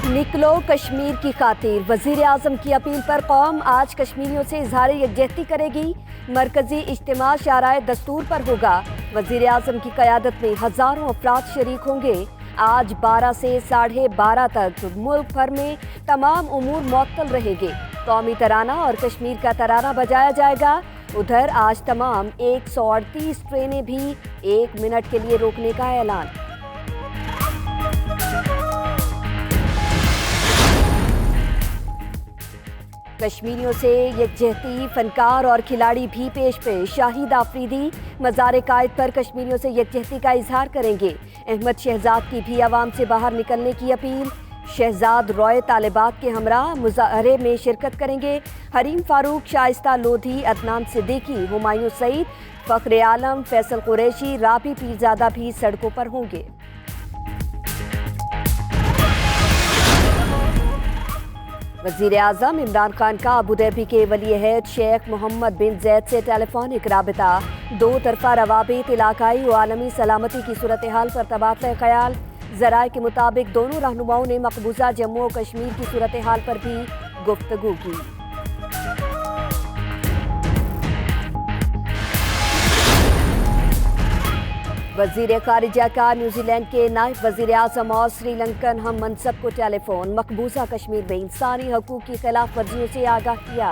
نکلو کشمیر کی خاطر، وزیر اعظم کی اپیل پر قوم آج کشمیریوں سے اظہار یکجہتی کرے گی۔ مرکزی اجتماع شارع دستور پر ہوگا۔ وزیر اعظم کی قیادت میں ہزاروں افراد شریک ہوں گے۔ آج 12 سے 12:30 تک ملک بھر میں تمام امور معطل رہیں گے۔ قومی ترانہ اور کشمیر کا ترانہ بجایا جائے گا۔ ادھر آج تمام 138 ٹرینیں بھی 1 منٹ کے لیے روکنے کا اعلان۔ کشمیریوں سے یکجہتی، فنکار اور کھلاڑی بھی پیش شاہد آفریدی مزار قائد پر کشمیریوں سے یکجہتی کا اظہار کریں گے۔ احمد شہزاد کی بھی عوام سے باہر نکلنے کی اپیل۔ شہزاد روئے طالبات کے ہمراہ مظاہرے میں شرکت کریں گے۔ حریم فاروق، شائستہ لودھی، عدنان صدیقی، ہمایوں سعید، فخر عالم، فیصل قریشی، رابی پیرزادہ بھی سڑکوں پر ہوں گے۔ وزیر اعظم عمران خان کا ابوظہبی کے ولی عہد شیخ محمد بن زید سے ٹیلی فونک رابطہ۔ دو طرفہ روابط، علاقائی و عالمی سلامتی کی صورتحال پر تبادلہ خیال۔ ذرائع کے مطابق دونوں رہنماؤں نے مقبوضہ جموں و کشمیر کی صورتحال پر بھی گفتگو کی۔ وزیر خارجہ کا نیوزی لینڈ کے نائب وزیر اعظم اور سری لنکن ہم منصب کو ٹیلی فون۔ مقبوضہ کشمیر میں انسانی حقوق کی خلاف ورزیوں سے آگاہ کیا۔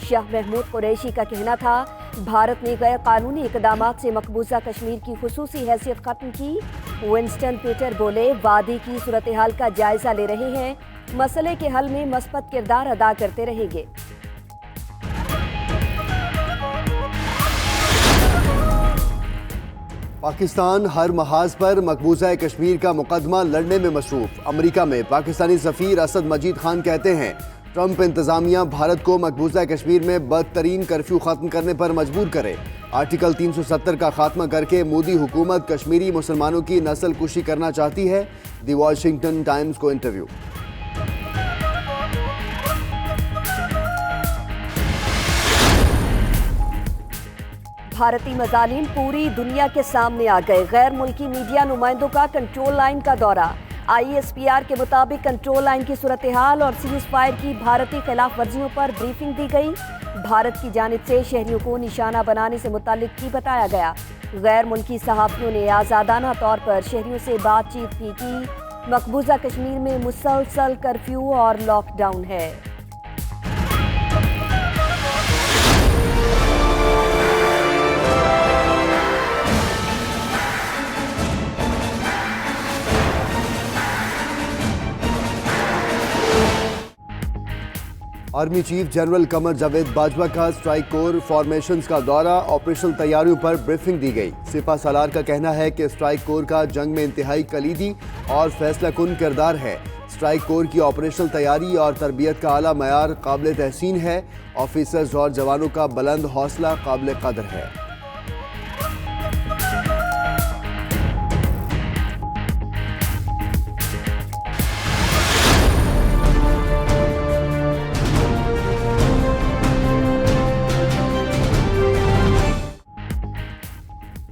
شاہ محمود قریشی کا کہنا تھا، بھارت نے غیر قانونی اقدامات سے مقبوضہ کشمیر کی خصوصی حیثیت ختم کی۔ ونسٹن پیٹر بولے، وادی کی صورتحال کا جائزہ لے رہے ہیں، مسئلے کے حل میں مثبت کردار ادا کرتے رہیں گے۔ پاکستان ہر محاذ پر مقبوضہ کشمیر کا مقدمہ لڑنے میں مصروف۔ امریکہ میں پاکستانی سفیر اسد مجید خان کہتے ہیں، ٹرمپ انتظامیہ بھارت کو مقبوضہ کشمیر میں بدترین کرفیو ختم کرنے پر مجبور کرے۔ آرٹیکل 370 کا خاتمہ کر کے مودی حکومت کشمیری مسلمانوں کی نسل کشی کرنا چاہتی ہے۔ دی واشنگٹن ٹائمز کو انٹرویو۔ بھارتی مظالم پوری دنیا کے سامنے آ گئے۔ غیر ملکی میڈیا نمائندوں کا کنٹرول لائن کا دورہ۔ ISPR کے مطابق کنٹرول لائن کی صورتحال اور سیز فائر کی بھارتی خلاف ورزیوں پر بریفنگ دی گئی۔ بھارت کی جانب سے شہریوں کو نشانہ بنانے سے متعلق بھی بتایا گیا۔ غیر ملکی صحافیوں نے آزادانہ طور پر شہریوں سے بات چیت بھی کی۔ مقبوضہ کشمیر میں مسلسل کرفیو اور لاک ڈاؤن ہے۔ Army chief general Qamar Javed Bajwa کا اسٹرائک کور فارمیشنز کا دورہ، آپریشنل تیاریوں پر بریفنگ دی گئی۔ سپہ سالار کا کہنا ہے کہ اسٹرائک کور کا جنگ میں انتہائی کلیدی اور فیصلہ کن کردار ہے۔ اسٹرائک کور کی آپریشنل تیاری اور تربیت کا اعلیٰ معیار قابل تحسین ہے۔ آفیسرز اور جوانوں کا بلند حوصلہ قابل قدر ہے۔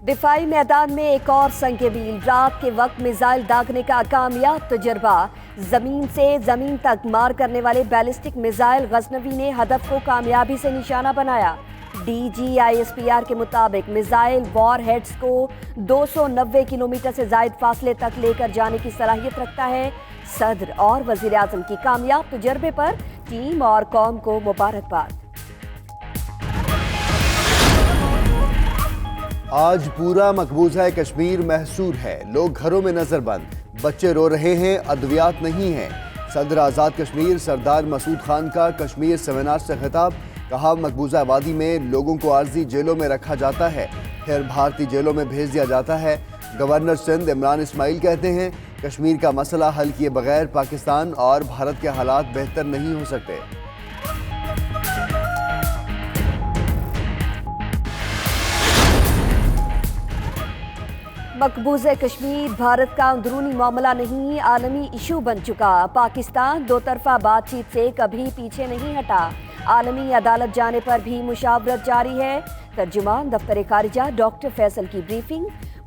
دفاعی میدان میں ایک اور سنگ میل، رات کے وقت میزائل داغنے کا کامیاب تجربہ۔ زمین سے زمین تک مار کرنے والے بیلسٹک میزائل غزنوی نے ہدف کو کامیابی سے نشانہ بنایا۔ DGISPR کے مطابق میزائل وار ہیڈز کو 290 کلومیٹر سے زائد فاصلے تک لے کر جانے کی صلاحیت رکھتا ہے۔ صدر اور وزیر اعظم کی کامیاب تجربے پر ٹیم اور قوم کو مبارکباد۔ آج پورا مقبوضہ کشمیر محصور ہے، لوگ گھروں میں نظر بند، بچے رو رہے ہیں، ادویات نہیں ہیں۔ صدر آزاد کشمیر سردار مسعود خان کا کشمیر سیمینار سے خطاب، کہا مقبوضہ وادی میں لوگوں کو عارضی جیلوں میں رکھا جاتا ہے، پھر بھارتی جیلوں میں بھیج دیا جاتا ہے۔ گورنر سندھ عمران اسماعیل کہتے ہیں، کشمیر کا مسئلہ حل کیے بغیر پاکستان اور بھارت کے حالات بہتر نہیں ہو سکتے۔ مقبوضہ کشمیر بھارت کا اندرونی معاملہ نہیں، عالمی ایشو بن چکا۔ پاکستان دو طرفہ بات چیت سے کبھی پیچھے نہیں ہٹا۔ عالمی عدالت جانے پر بھی مشاورت جاری ہے۔ ترجمان دفتر خارجہ ڈاکٹر فیصل کی بریفنگ،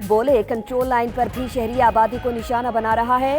بولے کنٹرول لائن پر بھی شہری آبادی کو نشانہ بنا رہا ہے۔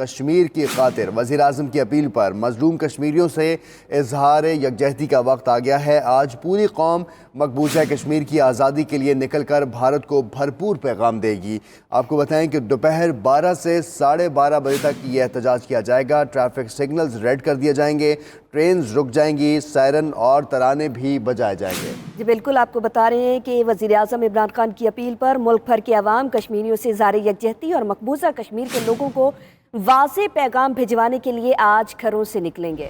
کشمیر کی خاطر وزیر اعظم کی اپیل پر مظلوم کشمیریوں سے اظہار یکجہتی کا وقت آ گیا ہے۔ آج پوری قوم مقبوضہ کشمیر کی آزادی کے لیے نکل کر بھارت کو بھرپور پیغام دے گی۔ آپ کو بتائیں کہ دوپہر 12 سے 12:30 بجے تک یہ احتجاج کیا جائے گا۔ ٹریفک سگنلز ریڈ کر دیے جائیں گے، ٹرینز رک جائیں گی، سائرن اور ترانے بھی بجائے جائیں گے۔ جی بالکل، آپ کو بتا رہے ہیں کہ وزیر اعظم عمران خان کی اپیل پر ملک بھر کے عوام کشمیریوں سے اظہار یکجہتی اور مقبوضہ کشمیر کے لوگوں کو واضح پیغام بھجوانے کے لیے آج گھروں سے نکلیں گے۔